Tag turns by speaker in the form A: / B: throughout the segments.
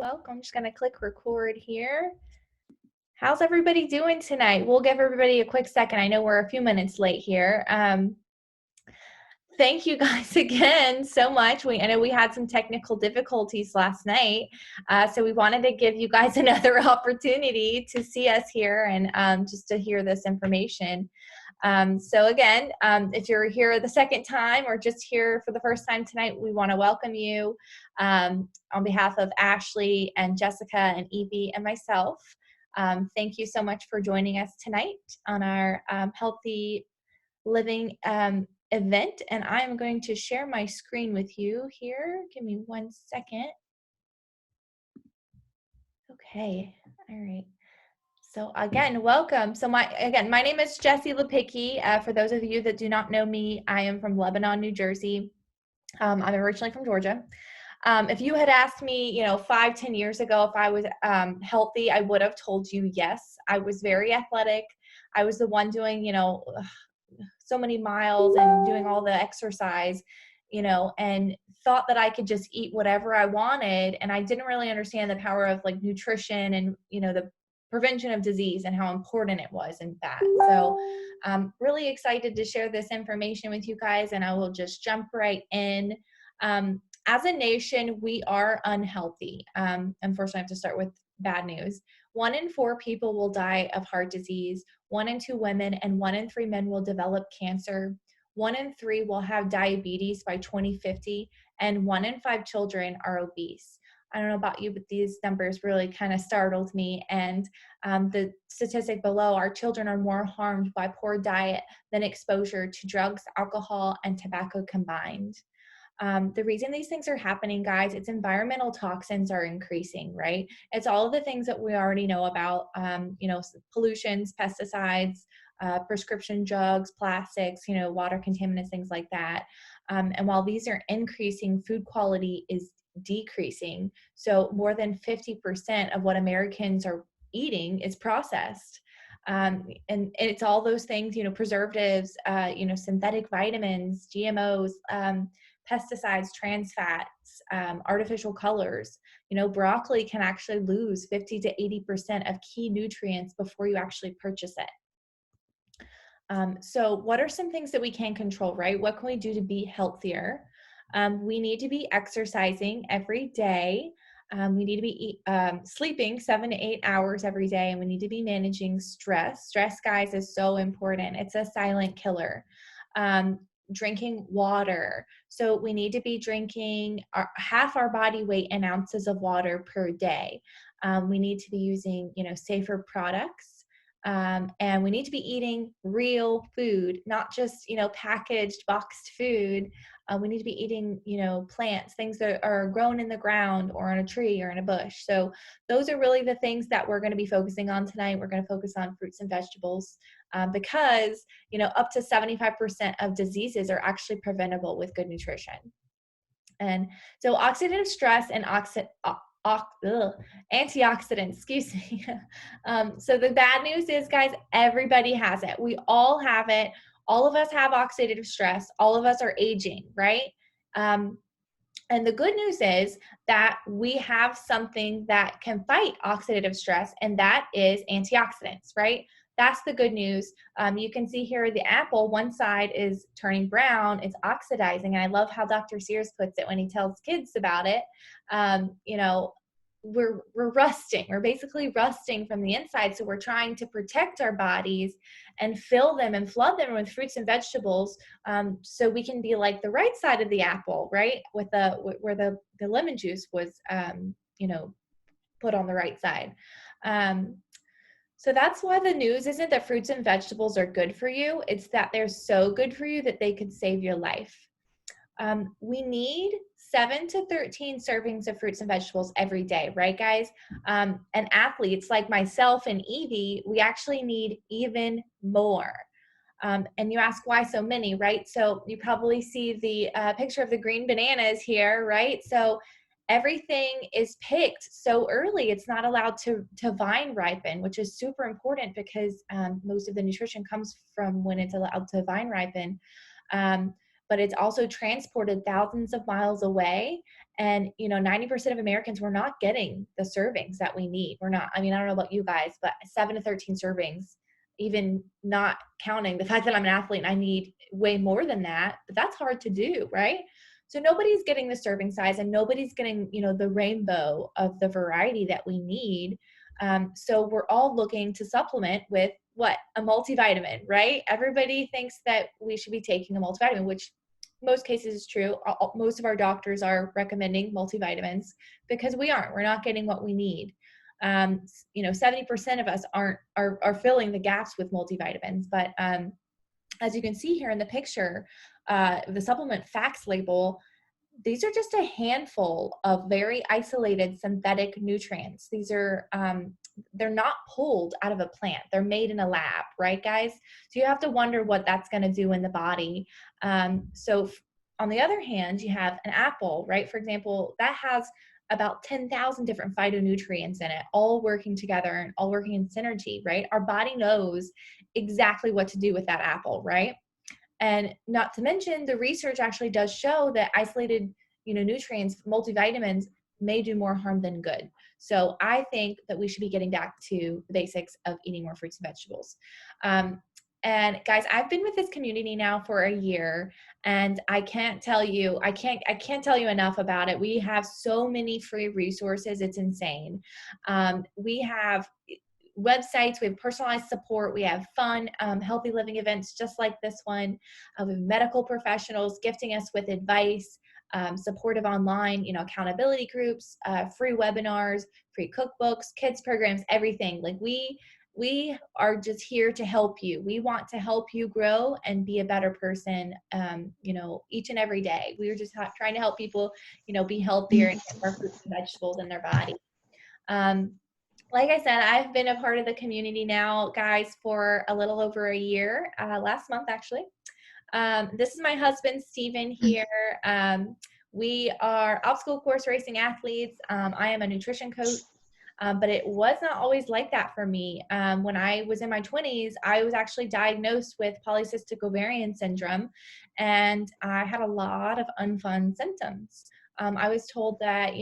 A: I'm just going to click record here. How's everybody doing tonight? We'll give everybody a quick second. I know we're a few minutes late here. Thank you guys again so much. I know we had some technical difficulties last night, so we wanted to give you guys another opportunity to see us here and just to hear this information. So again, if you're here the second time or just here for the first time tonight, we want to welcome you on behalf of Ashley and Jessica and Evie and myself. Thank you so much for joining us tonight on our Healthy Living event. And I'm going to share my screen with you here. Give me 1 second. Okay, all right. So again, welcome. So my name is Jessie Lepicki. For those of you that do not know me, I am from Lebanon, New Jersey. I'm originally from Georgia. If you had asked me, 5-10 years ago, if I was healthy, I would have told you yes. I was very athletic. I was the one doing, so many miles and doing all the exercise, and thought that I could just eat whatever I wanted. And I didn't really understand the power of like nutrition and, the prevention of disease and how important it was in that. So I'm really excited to share this information with you guys, and I will just jump right in. As a nation, we are unhealthy. Unfortunately, I have to start with bad news. 1 in 4 people will die of heart disease. 1 in 2 women and 1 in 3 men will develop cancer. 1 in 3 will have diabetes by 2050, and 1 in 5 children are obese. I don't know about you, but these numbers really kind of startled me. And the statistic below, our children are more harmed by poor diet than exposure to drugs, alcohol, and tobacco combined. The reason these things are happening, guys, it's environmental toxins are increasing, right? It's all of the things that we already know about, pollutions, pesticides, prescription drugs, plastics, water contaminants, things like that. And while these are increasing, food quality is decreasing. So more than 50% of what Americans are eating is processed. And it's all those things, preservatives, synthetic vitamins, GMOs, pesticides, trans fats, artificial colors. Broccoli can actually lose 50 to 80% of key nutrients before you actually purchase it. So what are some things that we can control, right? What can we do to be healthier? We need to be exercising every day. We need to be sleeping 7 to 8 hours every day, and we need to be managing stress. Stress, guys, is so important. It's a silent killer. Drinking water. So we need to be drinking half our body weight in ounces of water per day. We need to be using, safer products. And we need to be eating real food, not just, packaged, boxed food. We need to be eating, plants, things that are grown in the ground or on a tree or in a bush. So those are really the things that we're going to be focusing on tonight. We're going to focus on fruits and vegetables because, up to 75% of diseases are actually preventable with good nutrition. And so oxidative stress and antioxidants, excuse me. So the bad news is, guys, everybody has it. We all have it. All of us have oxidative stress. All of us are aging, right? And the good news is that we have something that can fight oxidative stress, and that is antioxidants, right? That's the good news. You can see here the apple, one side is turning brown, it's oxidizing. And I love how Dr. Sears puts it when he tells kids about it. We're rusting. We're basically rusting from the inside. So we're trying to protect our bodies and fill them and flood them with fruits and vegetables, so we can be like the right side of the apple, right? With where the lemon juice was, put on the right side. So that's why the news isn't that fruits and vegetables are good for you. It's that they're so good for you that they could save your life. We need 7 to 13 servings of fruits and vegetables every day, right, guys? And athletes like myself and Evie, we actually need even more. And you ask why so many, right? So you probably see the picture of the green bananas here, right? So everything is picked so early. It's not allowed to vine ripen, which is super important because most of the nutrition comes from when it's allowed to vine ripen. But it's also transported thousands of miles away, And, 90% of Americans, we're not getting the servings that we need. We're not, I mean, I don't know about you guys, but 7 to 13 servings, even not counting the fact that I'm an athlete and I need way more than that, but that's hard to do, right? So nobody's getting the serving size, and nobody's getting, the rainbow of the variety that we need. So we're all looking to supplement with what? A multivitamin, right? Everybody thinks that we should be taking a multivitamin, which most cases is true. Most of our doctors are recommending multivitamins because we aren't. We're not getting what we need. 70% of us are filling the gaps with multivitamins. But as you can see here in the picture, the supplement facts label, these are just a handful of very isolated synthetic nutrients. These are they're not pulled out of a plant. They're made in a lab, right, guys? So you have to wonder what that's going to do in the body. So on the other hand, you have an apple, right? For example, that has about 10,000 different phytonutrients in it, all working together and all working in synergy, right? Our body knows exactly what to do with that apple, right? And not to mention, the research actually does show that isolated, nutrients, multivitamins, may do more harm than good. So I think that we should be getting back to the basics of eating more fruits and vegetables. And guys, I've been with this community now for a year, and I can't tell you enough about it. We have so many free resources. It's insane. We have websites, we have personalized support, we have fun, healthy living events just like this one. We have medical professionals gifting us with advice, supportive online, accountability groups, free webinars, free cookbooks, kids programs, everything. Like we are just here to help you. We want to help you grow and be a better person, each and every day. We are just trying to help people, be healthier and get more fruits and vegetables in their body. Like I said, I've been a part of the community now, guys, for a little over a year, last month actually. This is my husband, Steven, here. We are obstacle course racing athletes. I am a nutrition coach, but it was not always like that for me. When I was in my 20s, I was actually diagnosed with polycystic ovarian syndrome, and I had a lot of unfun symptoms. I was told that,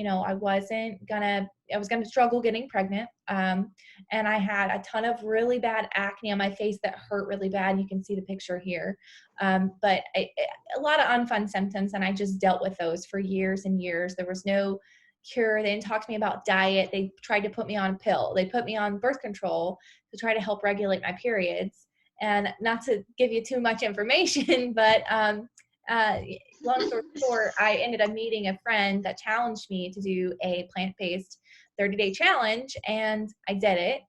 A: I was going to struggle getting pregnant. And I had a ton of really bad acne on my face that hurt really bad. You can see the picture here. But a lot of unfun symptoms, and I just dealt with those for years and years. There was no cure. They didn't talk to me about diet. They tried to put me on a pill. They put me on birth control to try to help regulate my periods. And not to give you too much information, but long story short, I ended up meeting a friend that challenged me to do a plant-based 30-day challenge, and I did it.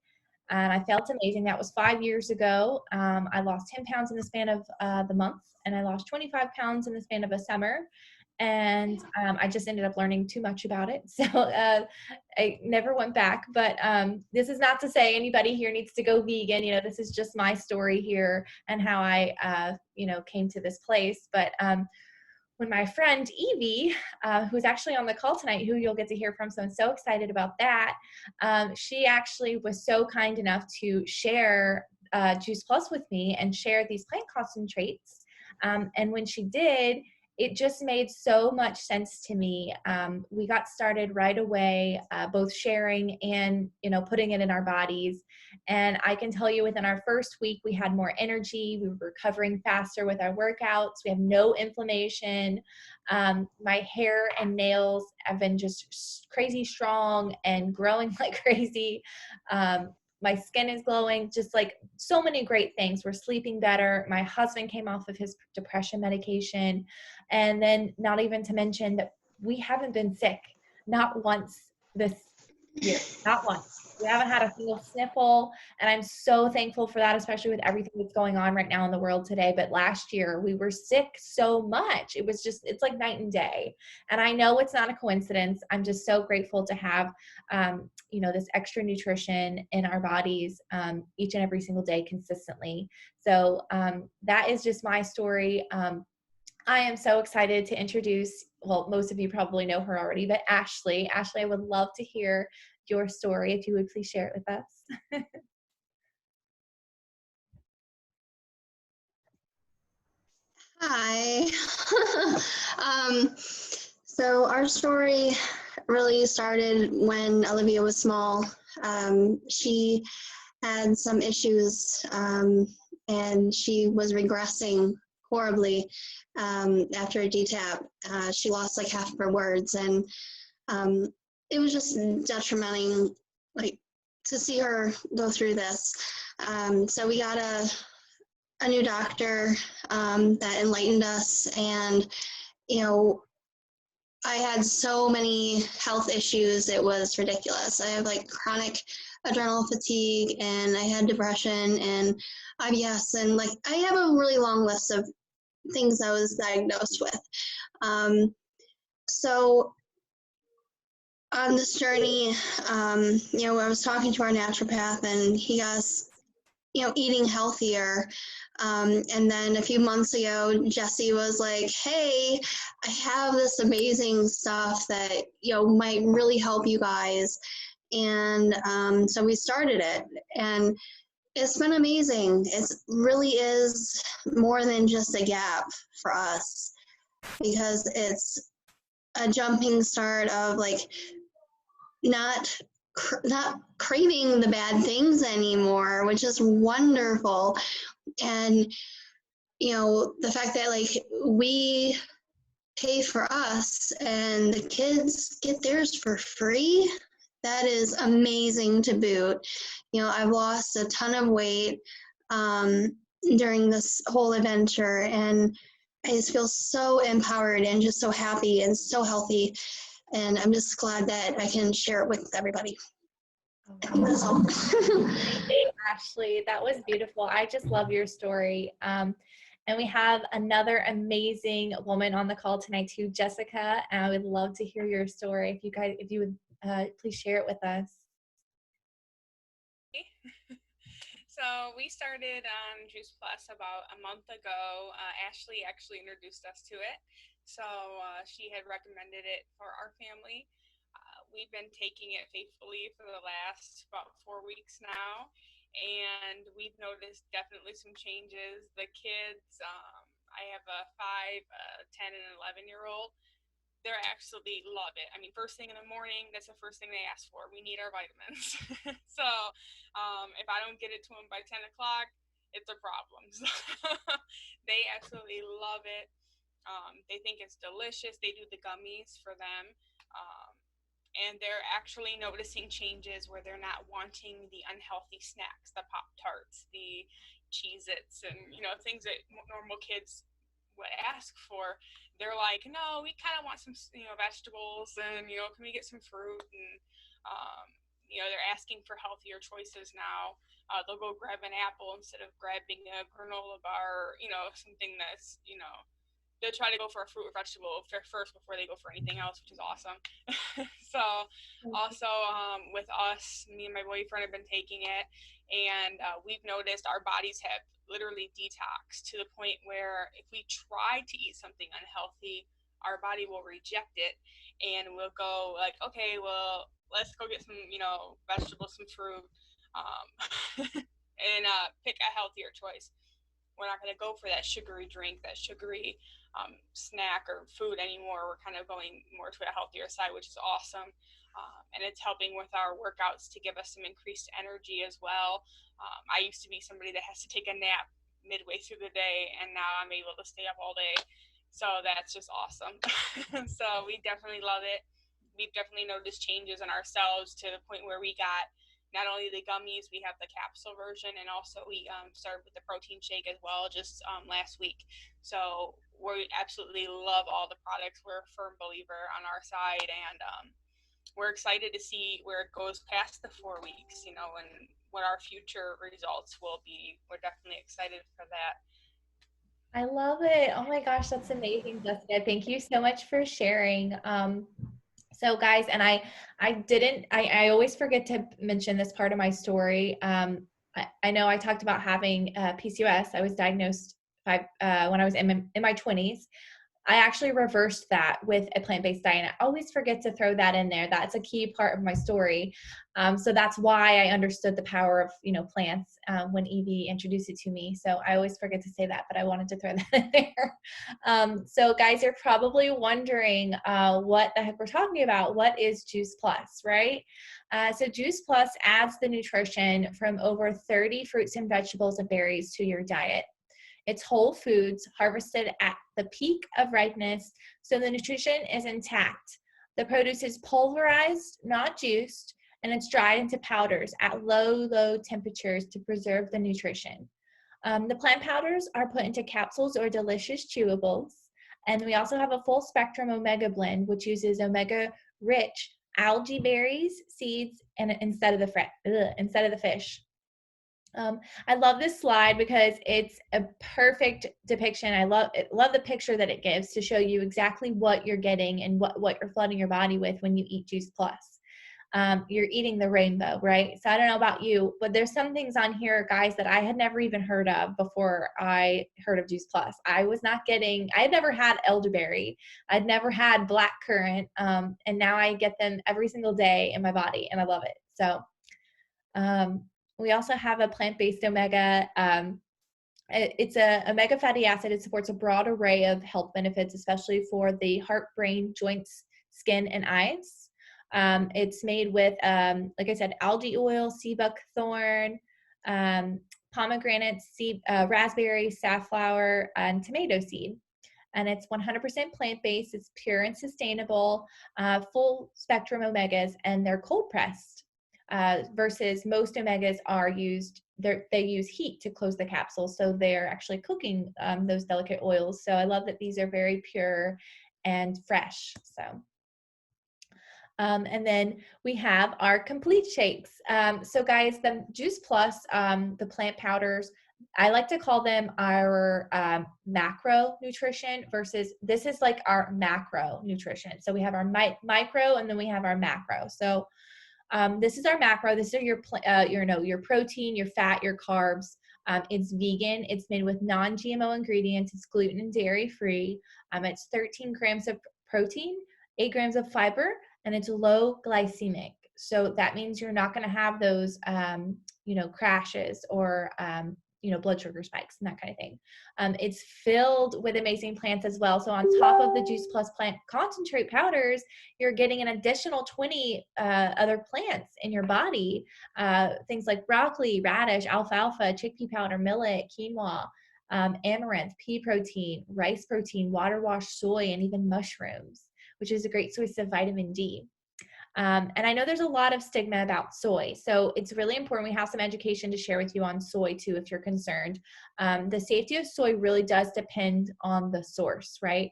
A: And I felt amazing. That was 5 years ago. I lost 10 pounds in the span of the month, and I lost 25 pounds in the span of a summer. And I just ended up learning too much about it. So I never went back. But this is not to say anybody here needs to go vegan. This is just my story here and how I, came to this place. But when my friend Evie, who's actually on the call tonight, who you'll get to hear from, so I'm so excited about that, she actually was so kind enough to share Juice Plus with me and share these plant concentrates. And when she did, it just made so much sense to me. We got started right away, both sharing and, putting it in our bodies. And I can tell you within our first week, we had more energy. We were recovering faster with our workouts. We have no inflammation. My hair and nails have been just crazy strong and growing like crazy. My skin is glowing, just like so many great things. We're sleeping better. My husband came off of his depression medication. And then not even to mention that we haven't been sick, not once this year, not once. We haven't had a single sniffle, and I'm so thankful for that, especially with everything that's going on right now in the world today. But last year we were sick so much. It's like night and day. And I know it's not a coincidence. I'm just so grateful to have, this extra nutrition in our bodies each and every single day consistently. So that is just my story. I am so excited to introduce, well, most of you probably know her already, but Ashley. Ashley, I would love to hear your story if you would please share it with us.
B: Hi. So our story really started when Olivia was small. She had some issues, and she was regressing horribly after a DTaP. She lost like half of her words, and um, it was just detrimenting, like, to see her go through this. So we got a new doctor that enlightened us, and you know, I had so many health issues, it was ridiculous. I have like chronic adrenal fatigue, and I had depression and IBS, and like I have a really long list of things I was diagnosed with. So on this journey, I was talking to our naturopath, and he got us, eating healthier. And then a few months ago, Jesse was like, "Hey, I have this amazing stuff that might really help you guys." And so we started it, and it's been amazing. It really is more than just a gap for us, because it's a jumping start of like not not craving the bad things anymore, which is wonderful. And the fact that like we pay for us and the kids get theirs for free, that is amazing to boot. I've lost a ton of weight during this whole adventure, and I just feel so empowered and just so happy and so healthy, and I'm just glad that I can share it with everybody. That's all.
A: Ashley, that was beautiful. I just love your story. And we have another amazing woman on the call tonight too, Jessica. And I would love to hear your story. If you would please share it with us.
C: So we started on Juice Plus about a month ago. Ashley actually introduced us to it. So she had recommended it for our family. We've been taking it faithfully for the last about 4 weeks now, and we've noticed definitely some changes. The kids, I have a 5, 10, and 11-year-old. They absolutely love it. I mean, first thing in the morning, that's the first thing they ask for. We need our vitamins. So if I don't get it to them by 10 o'clock, it's a problem. So they absolutely love it. They think it's delicious. They do the gummies for them. And they're actually noticing changes where they're not wanting the unhealthy snacks, the Pop-Tarts, the Cheez-Its, and, things that normal kids would ask for. They're like, no, we kind of want some, vegetables, and, can we get some fruit? And, they're asking for healthier choices now. They'll go grab an apple instead of grabbing a granola bar, something that's, they'll try to go for a fruit or vegetable first before they go for anything else, which is awesome. So also with us, me and my boyfriend have been taking it, and we've noticed our bodies have literally detoxed to the point where if we try to eat something unhealthy, our body will reject it, and we'll go like, okay, well, let's go get some, vegetables, some fruit, and pick a healthier choice. We're not going to go for that sugary drink, that sugary snack or food anymore. We're kind of going more to a healthier side, which is awesome. And it's helping with our workouts to give us some increased energy as well. I used to be somebody that has to take a nap midway through the day, and now I'm able to stay up all day. So that's just awesome. So we definitely love it. We've definitely noticed changes in ourselves to the point where we got not only the gummies, we have the capsule version, and also we started with the protein shake as well just last week. So we absolutely love all the products. We're a firm believer on our side, and we're excited to see where it goes past the 4 weeks, and what our future results will be. We're definitely excited for that.
A: I love it. Oh my gosh, that's amazing, Jessica. Thank you so much for sharing. So guys, and I always forget to mention this part of my story. I know I talked about having PCOS. I was diagnosed when I was in my 20s. I actually reversed that with a plant-based diet. I always forget to throw that in there. That's a key part of my story. So that's why I understood the power of, plants when Evie introduced it to me. So I always forget to say that, but I wanted to throw that in there. So guys, you're probably wondering what the heck we're talking about. What is Juice Plus, right? So Juice Plus adds the nutrition from over 30 fruits and vegetables and berries to your diet. It's whole foods harvested at the peak of ripeness, so the nutrition is intact. The produce is pulverized, not juiced, and it's dried into powders at low temperatures to preserve the nutrition. The plant powders are put into capsules or delicious chewables. And we also have a full spectrum omega blend, which uses omega rich algae berries, seeds, and instead of the fish. I love this slide because it's a perfect depiction. I love the picture that it gives to show you exactly what you're getting and what you're flooding your body with when you eat Juice Plus. You're eating the rainbow, right? So I don't know about you, but there's some things on here, guys, that I had never even heard of before I heard of Juice Plus. I had never had elderberry. I'd never had black currant. And now I get them every single day in my body and I love it. So, we also have a plant-based omega. It's a omega fatty acid. It supports a broad array of health benefits, especially for the heart, brain, joints, skin, and eyes. It's made with, like I said, algae oil, sea buckthorn, pomegranate, raspberry, safflower, and tomato seed. And it's 100% plant-based. It's pure and sustainable, full spectrum omegas, and they're cold pressed. Versus most omegas are they use heat to close the capsule, so they're actually cooking those delicate oils. So I love that these are very pure and fresh. So, and then we have our complete shakes. So guys, the Juice Plus, the plant powders, I like to call them our macro nutrition versus this is like our macro nutrition. So we have our micro and then we have our macro. So this is our macro. This is your protein, your fat, your carbs. It's vegan. It's made with non-GMO ingredients. It's gluten and dairy free. It's 13 grams of protein, 8 grams of fiber, and it's low glycemic. So that means you're not going to have those, crashes or, blood sugar spikes and that kind of thing. It's filled with amazing plants as well. So on top of the Juice Plus plant concentrate powders, you're getting an additional 20 other plants in your body. Things like broccoli, radish, alfalfa, chickpea powder, millet, quinoa, amaranth, pea protein, rice protein, water wash soy, and even mushrooms, which is a great source of vitamin D. And I know there's a lot of stigma about soy, so it's really important we have some education to share with you on soy too, if you're concerned. The safety of soy really does depend on the source, right?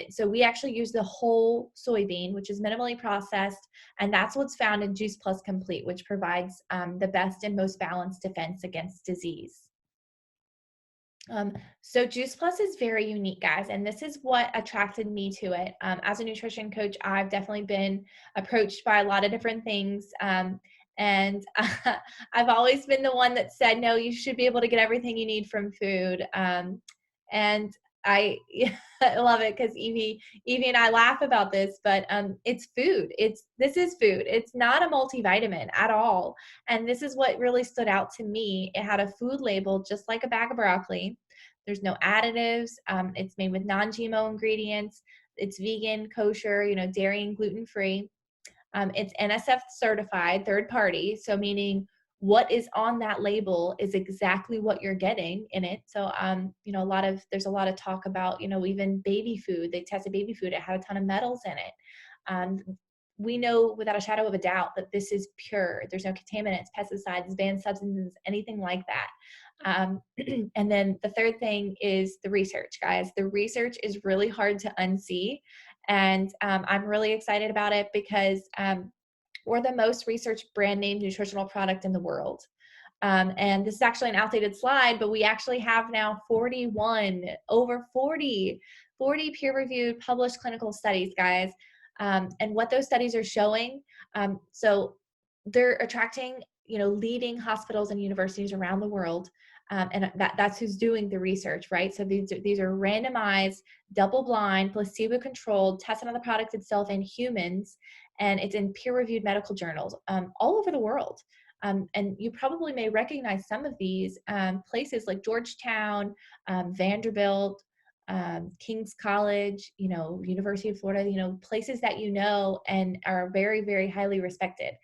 A: So we actually use the whole soybean, which is minimally processed, and that's what's found in Juice Plus Complete, which provides the best and most balanced defense against disease. So Juice Plus is very unique, guys, and this is what attracted me to it. As a nutrition coach, I've definitely been approached by a lot of different things, and I've always been the one that said, no, you should be able to get everything you need from food. And I love it because Evie and I laugh about this, but it's food. This is food. It's not a multivitamin at all. And this is what really stood out to me. It had a food label, just like a bag of broccoli. There's no additives. It's made with non-GMO ingredients. It's vegan, kosher, dairy and gluten-free. It's NSF certified, third party. So meaning what is on that label is exactly what you're getting in it. So, there's a lot of talk about, even baby food. They tested baby food. It had a ton of metals in it. We know without a shadow of a doubt that this is pure. There's no contaminants, pesticides, banned substances, anything like that. And then the third thing is the research, guys. The research is really hard to unsee. And I'm really excited about it because we're the most researched brand name nutritional product in the world. And this is actually an outdated slide, but we actually have now over 40 peer-reviewed published clinical studies, guys. And what those studies are showing, so they're attracting, leading hospitals and universities around the world. And that's who's doing the research, right? So these are randomized, double-blind, placebo-controlled, tested on the product itself in humans, and it's in peer-reviewed medical journals all over the world. And you probably may recognize some of these places like Georgetown, Vanderbilt, King's College, University of Florida, places that and are very, very highly respected.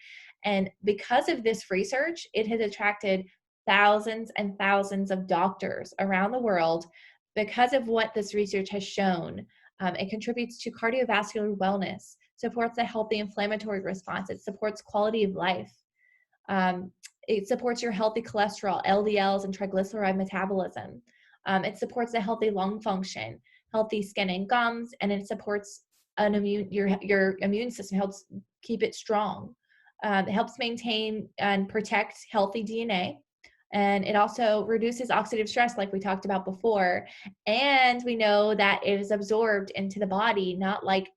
A: And because of this research, it has attracted thousands and thousands of doctors around the world because of what this research has shown. It contributes to cardiovascular wellness, supports a healthy inflammatory response, it supports quality of life. It supports your healthy cholesterol, LDLs, and triglyceride metabolism. It supports a healthy lung function, healthy skin and gums, and it supports your immune system, helps keep it strong. It helps maintain and protect healthy DNA. And it also reduces oxidative stress, like we talked about before. And we know that it is absorbed into the body, not like,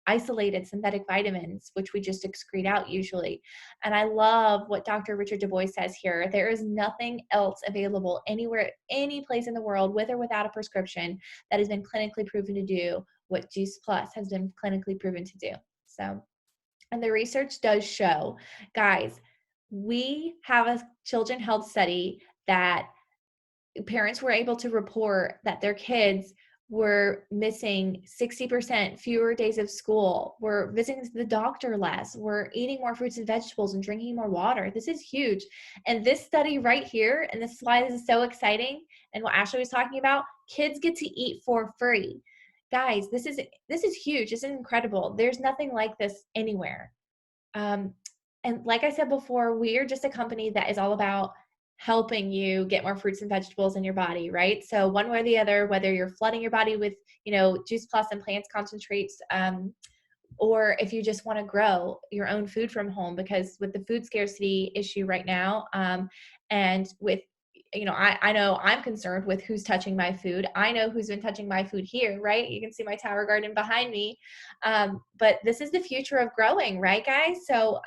A: isolated synthetic vitamins, which we just excrete out usually. And I love what Dr. Richard DuBois says here. There is nothing else available anywhere, any place in the world, with or without a prescription, that has been clinically proven to do what Juice Plus has been clinically proven to do. So, and the research does show, guys, we have a children health study that parents were able to report that their kids were missing 60% fewer days of school, we're visiting the doctor less, we're eating more fruits and vegetables and drinking more water. This is huge. And this study right here, and this is why this is so exciting, and what Ashley was talking about, kids get to eat for free. Guys, this is huge. This is incredible. There's nothing like this anywhere. And like I said before, we are just a company that is all about helping you get more fruits and vegetables in your body, right? So one way or the other, whether you're flooding your body with, Juice Plus and plants concentrates, or if you just want to grow your own food from home, because with the food scarcity issue right now, and with, I know I'm concerned with who's touching my food. I know who's been touching my food here, right? You can see my tower garden behind me. But this is the future of growing, right, guys? So,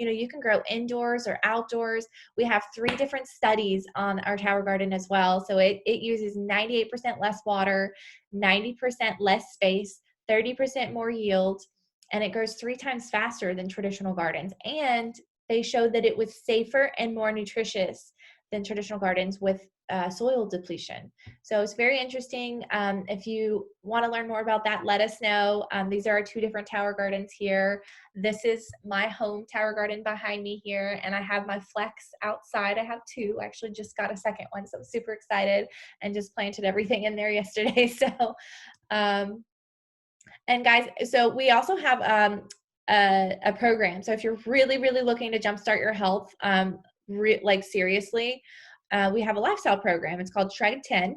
A: you can grow indoors or outdoors. We have 3 different studies on our tower garden as well. So it uses 98% less water, 90% less space, 30% more yield, and it grows 3 times faster than traditional gardens. And they showed that it was safer and more nutritious than traditional gardens with soil depletion. So it's very interesting. If you want to learn more about that, let us know. These are our 2 different tower gardens here. This is my home tower garden behind me here, and I have my flex outside. I have 2. I actually just got a second one, so I'm super excited and just planted everything in there yesterday. So, and guys, so we also have a program. So if you're really, really looking to jumpstart your health, seriously, we have a lifestyle program. It's called Shred 10.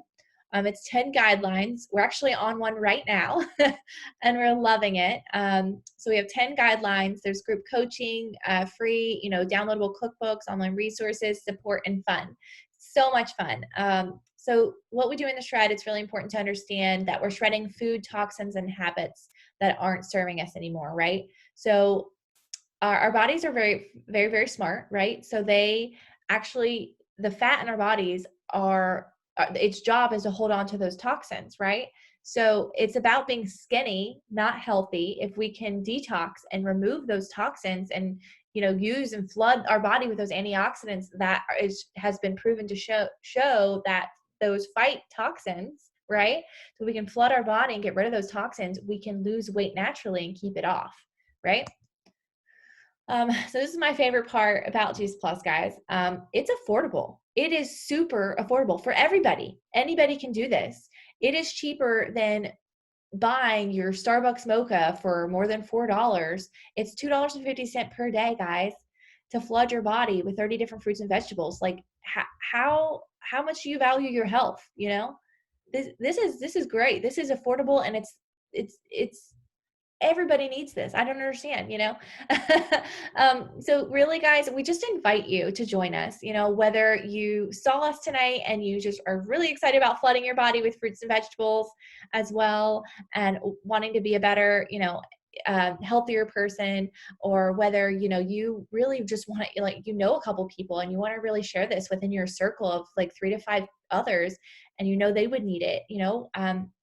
A: It's 10 guidelines. We're actually on one right now, and we're loving it. So we have 10 guidelines. There's group coaching, free, downloadable cookbooks, online resources, support, and fun. So much fun. So what we do in the Shred, it's really important to understand that we're shredding food, toxins, and habits that aren't serving us anymore, right? So our bodies are very, very, very smart, right? So they actually, the fat in our bodies its job is to hold on to those toxins, right? So it's about being skinny, not healthy. If we can detox and remove those toxins and, use and flood our body with those antioxidants, has been proven to show that those fight toxins, right? So we can flood our body and get rid of those toxins. We can lose weight naturally and keep it off, right? So this is my favorite part about Juice Plus, guys. It's affordable. It is super affordable for everybody. Anybody can do this. It is cheaper than buying your Starbucks mocha for more than $4. It's $2.50 per day, guys, to flood your body with 30 different fruits and vegetables. Like how much do you value your health? This is great. This is affordable, and it's everybody needs this. I don't understand, So really, guys, we just invite you to join us, whether you saw us tonight and you just are really excited about flooding your body with fruits and vegetables as well, and wanting to be a better, healthier person, or whether, you really just want to, like, a couple people and you want to really share this within your circle of like 3 to 5 others, and they would need it,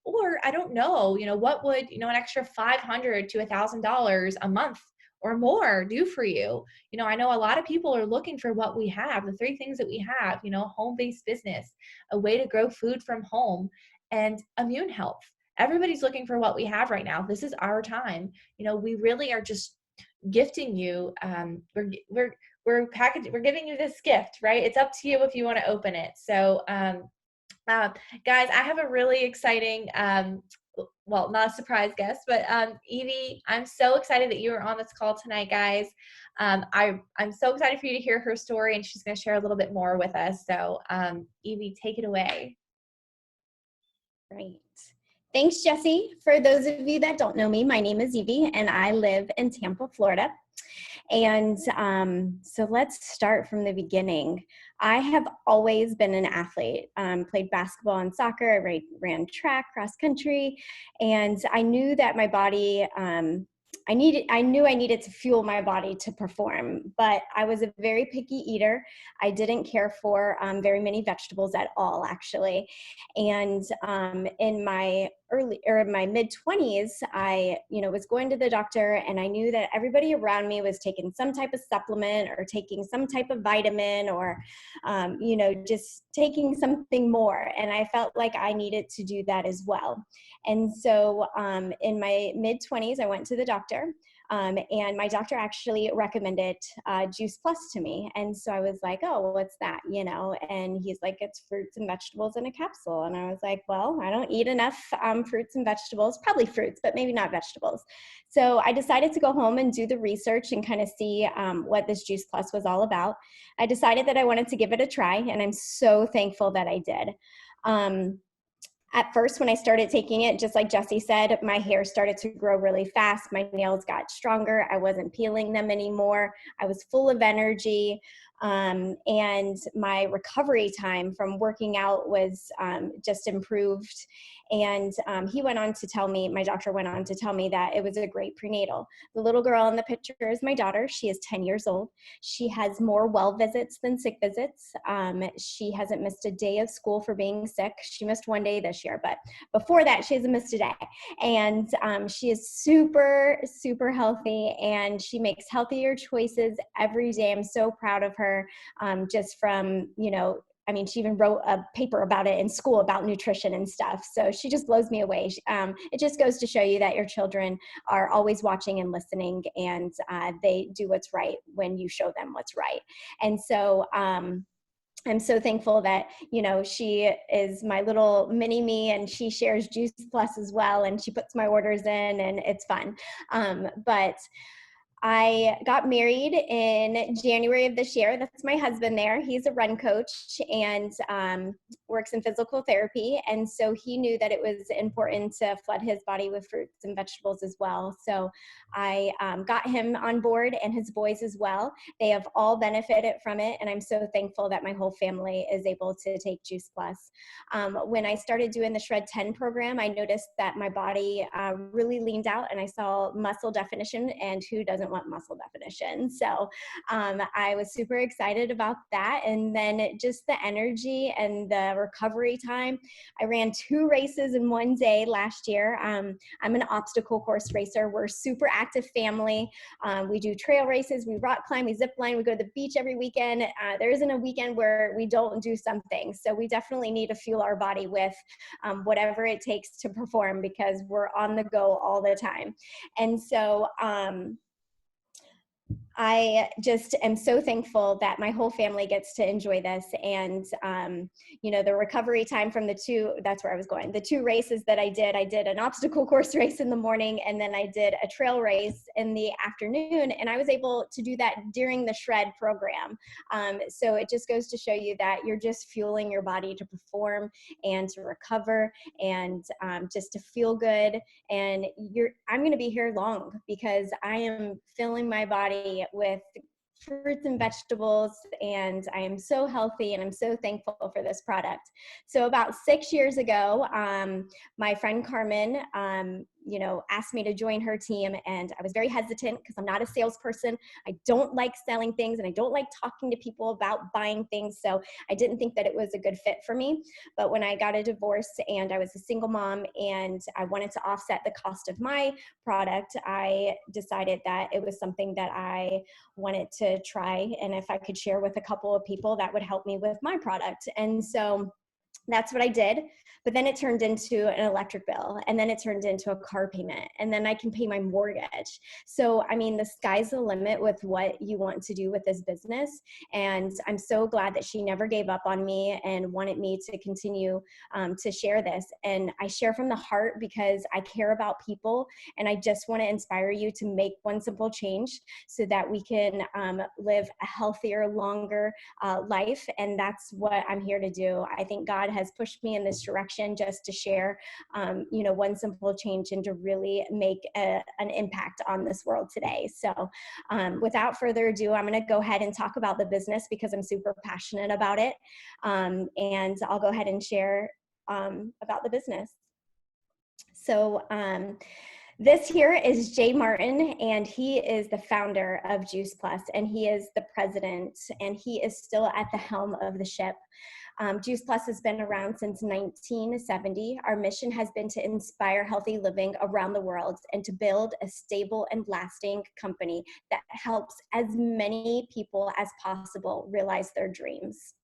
A: or I don't know, what would, an extra $500 to $1,000 a month or more do for you? I know a lot of people are looking for what we have, the 3 things that we have, home-based business, a way to grow food from home, and immune health. Everybody's looking for what we have right now. This is our time. We really are just gifting you. We're giving you this gift, right? It's up to you if you want to open it. So, guys, I have a really exciting, well, not a surprise guest, but Evie, I'm so excited that you are on this call tonight, guys. I'm so excited for you to hear her story, and she's going to share a little bit more with us. So, Evie, take it away.
D: Great. Thanks, Jessie. For those of you that don't know me, my name is Evie, and I live in Tampa, Florida. And so let's start from the beginning. I have always been an athlete, played basketball and soccer. I ran track, cross country, and I knew that my body, I knew I needed to fuel my body to perform, but I was a very picky eater. I didn't care for very many vegetables at all, actually. And in my my mid-20s, I, was going to the doctor, and I knew that everybody around me was taking some type of supplement or taking some type of vitamin or, just taking something more. And I felt like I needed to do that as well. And so in my mid-20s, I went to the doctor. And my doctor actually recommended Juice Plus to me. And so I was like, oh, well, what's that? And he's like, it's fruits and vegetables in a capsule. And I was like, well, I don't eat enough fruits and vegetables, probably fruits, but maybe not vegetables. So I decided to go home and do the research and kind of see what this Juice Plus was all about. I decided that I wanted to give it a try, and I'm so thankful that I did. At first, when I started taking it, just like Jessie said, my hair started to grow really fast. My nails got stronger. I wasn't peeling them anymore. I was full of energy. And my recovery time from working out was just improved. And he went on to tell me, my doctor went on to tell me that it was a great prenatal. The little girl in the picture is my daughter. She is 10 years old. She has more well visits than sick visits. She hasn't missed a day of school for being sick. She missed one day this year, but before that, she hasn't missed a day. And she is super, super healthy, and she makes healthier choices every day. I'm so proud of her, just from, she even wrote a paper about it in school about nutrition and stuff. So she just blows me away. It just goes to show you that your children are always watching and listening, and they do what's right when you show them what's right. And so I'm so thankful that, she is my little mini me, and she shares Juice Plus as well, and she puts my orders in, and it's fun. But I got married in January of this year. That's my husband there. He's a run coach and works in physical therapy. And so he knew that it was important to flood his body with fruits and vegetables as well. So I got him on board, and his boys as well. They have all benefited from it. And I'm so thankful that my whole family is able to take Juice Plus. When I started doing the Shred 10 program, I noticed that my body really leaned out, and I saw muscle definition, and who doesn't want muscle definition? So I was super excited about that. And then just the energy and the recovery time. I ran 2 races in one day last year. I'm an obstacle course racer. We're a super active family. We do trail races, we rock climb, we zip line, we go to the beach every weekend. There isn't a weekend where we don't do something. So we definitely need to fuel our body with whatever it takes to perform, because we're on the go all the time. And so I just am so thankful that my whole family gets to enjoy this. And, the recovery time from the 2, that's where I was going. The 2 races that I did an obstacle course race in the morning, and then I did a trail race in the afternoon. And I was able to do that during the Shred program. So it just goes to show you that you're just fueling your body to perform and to recover, and just to feel good. And I'm going to be here long, because I am filling my body with fruits and vegetables, and I am so healthy, and I'm so thankful for this product. So about 6 years ago, my friend Carmen asked me to join her team, and I was very hesitant because I'm not a salesperson. I don't like selling things, and I don't like talking to people about buying things. So I didn't think that it was a good fit for me. But when I got a divorce and I was a single mom and I wanted to offset the cost of my product, I decided that it was something that I wanted to try. And if I could share with a couple of people, that would help me with my product. And so that's what I did. But then it turned into an electric bill, and then it turned into a car payment, and then I can pay my mortgage. So, I mean, the sky's the limit with what you want to do with this business. And I'm so glad that she never gave up on me and wanted me to continue to share this. And I share from the heart because I care about people, and I just want to inspire you to make one simple change so that we can live a healthier, longer life. And that's what I'm here to do. I think God has pushed me in this direction just to share, one simple change and to really make an impact on this world today. So without further ado, I'm going to go ahead and talk about the business because I'm super passionate about it. And I'll go ahead and share about the business. So this here is Jay Martin, and he is the founder of Juice Plus, and he is the president, and he is still at the helm of the ship. Juice Plus has been around since 1970. Our mission has been to inspire healthy living around the world and to build a stable and lasting company that helps as many people as possible realize their dreams.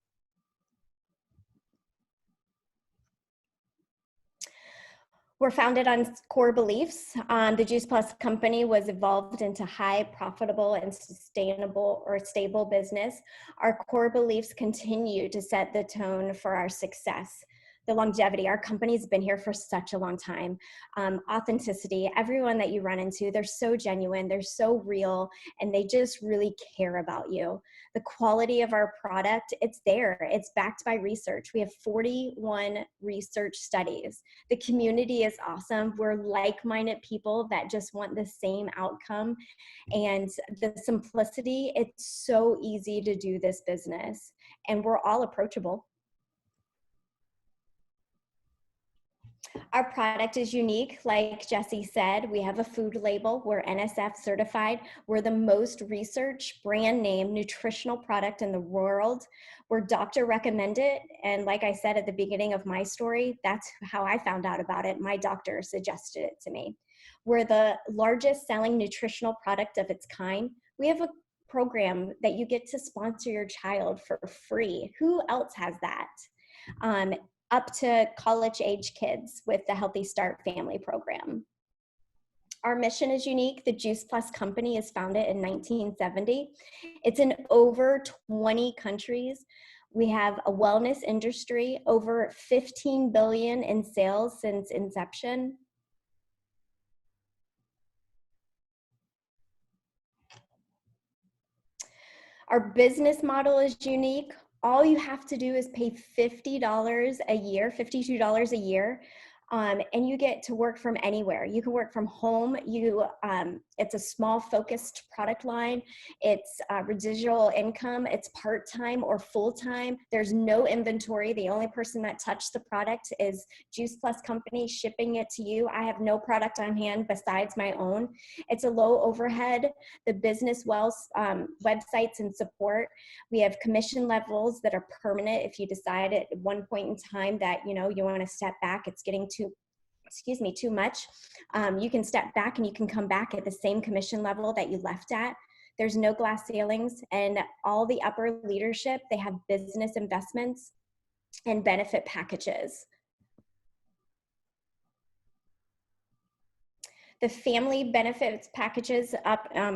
D: We're founded on core beliefs. The Juice Plus company was evolved into high, profitable, and sustainable or stable business. Our core beliefs continue to set the tone for our success. The longevity, our company's been here for such a long time. Authenticity, everyone that you run into, they're so genuine, they're so real, and they just really care about you. The quality of our product, it's there. It's backed by research. We have 41 research studies. The community is awesome. We're like-minded people that just want the same outcome. And the simplicity, it's so easy to do this business. And we're all approachable. Our product is unique. Like Jesse said, we have a food label. We're NSF certified. We're the most researched brand name nutritional product in the world. We're doctor recommended. And like I said at the beginning of my story, that's how I found out about it. My doctor suggested it to me. We're the largest selling nutritional product of its kind. We have a program that you get to sponsor your child for free. Who else has that? Up to college age kids with the Healthy Start Family Program. Our mission is unique. The Juice Plus company is founded in 1970. It's in over 20 countries. We have a wellness industry, over 15 billion in sales since inception. Our business model is unique. All you have to do is pay $50 a year, $52 a year, and you get to work from anywhere. You can work from home. It's a small focused product line. It's residual income. It's part-time or full-time. There's no inventory. The only person that touched the product is Juice Plus company shipping it to you. I have no product on hand besides my own. It's a low overhead. The business websites and support. We have commission levels that are permanent. If you decide at one point in time that you want to step back, it's getting too much, you can step back and you can come back at the same commission level that you left at. There's no glass ceilings, and all the upper leadership, they have business investments and benefit packages. The family benefits packages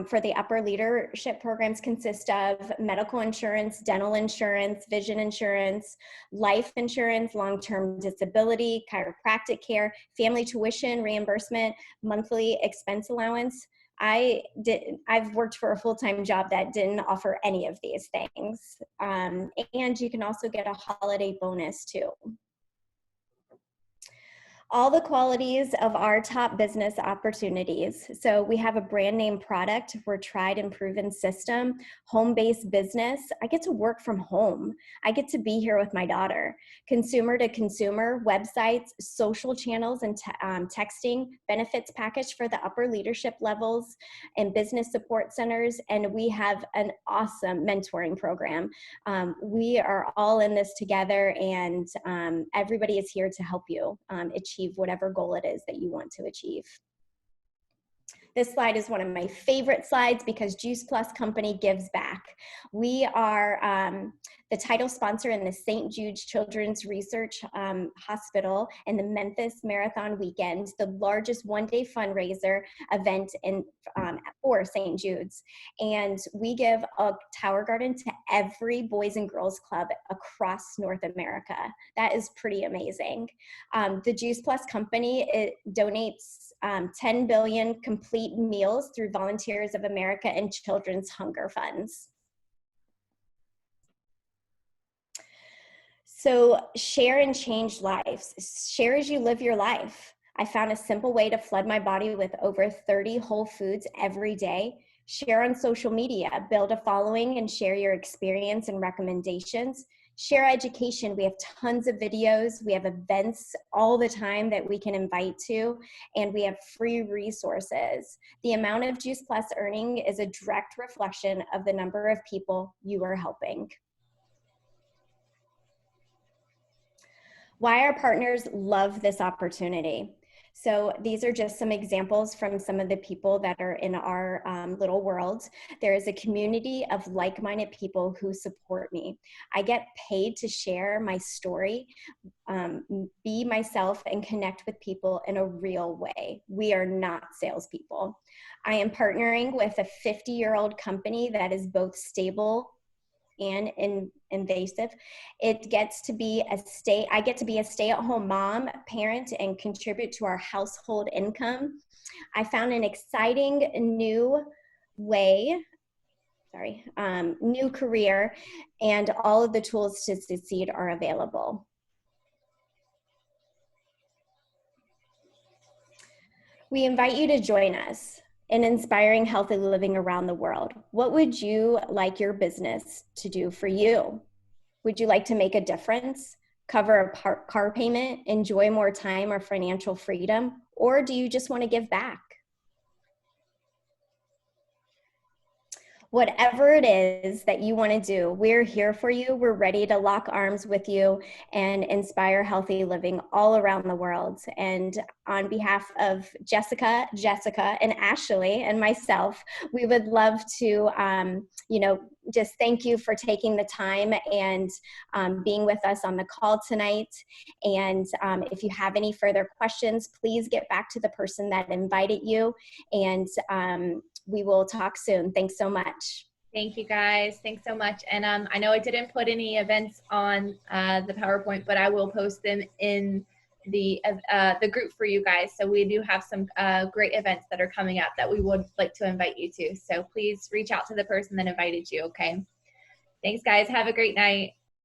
D: for the upper leadership programs consist of medical insurance, dental insurance, vision insurance, life insurance, long-term disability, chiropractic care, family tuition reimbursement, monthly expense allowance. I've worked for a full-time job that didn't offer any of these things. And you can also get a holiday bonus too. All the qualities of our top business opportunities. So we have a brand name product. We're tried and proven system, home-based business. I get to work from home. I get to be here with my daughter. Consumer to consumer, websites, social channels, and texting, benefits package for the upper leadership levels and business support centers. And we have an awesome mentoring program. We are all in this together, and everybody is here to help you achieve whatever goal it is that you want to achieve. This slide is one of my favorite slides because Juice Plus Company gives back. We are the title sponsor in the St. Jude's Children's Research Hospital and the Memphis Marathon Weekend, the largest one-day fundraiser event for St. Jude's. And we give a Tower Garden to every Boys and Girls Club across North America. That is pretty amazing. The Juice Plus Company, it donates 10 billion complete meals through Volunteers of America and Children's Hunger Funds. So share and change lives. Share as you live your life. I found a simple way to flood my body with over 30 whole foods every day. Share on social media, build a following and share your experience and recommendations. Share education. We have tons of videos. We have events all the time that we can invite to, and we have free resources. The amount of Juice Plus earning is a direct reflection of the number of people you are helping. Why our partners love this opportunity. So these are just some examples from some of the people that are in our little world. There is a community of like-minded people who support me. I get paid to share my story, be myself, and connect with people in a real way. We are not salespeople. I am partnering with a 50-year-old company that is both stable and invasive. It gets to be I get to be a stay-at-home mom, parent, and contribute to our household income. I found an exciting new new career, and all of the tools to succeed are available. We invite you to join us in inspiring healthy living around the world. What would you like your business to do for you? Would you like to make a difference, cover a car payment, enjoy more time or financial freedom, or do you just want to give back? Whatever it is that you want to do, we're here for you. We're ready to lock arms with you and inspire healthy living all around the world. And on behalf of Jessica, and Ashley and myself, we would love to, just thank you for taking the time and being with us on the call tonight. And if you have any further questions, please get back to the person that invited you, and we will talk soon. Thanks so much.
A: Thank you, guys. Thanks so much. And I know I didn't put any events on the PowerPoint, but I will post them in the group for you guys. So we do have some great events that are coming up that we would like to invite you to. So please reach out to the person that invited you, okay? Thanks, guys. Have a great night.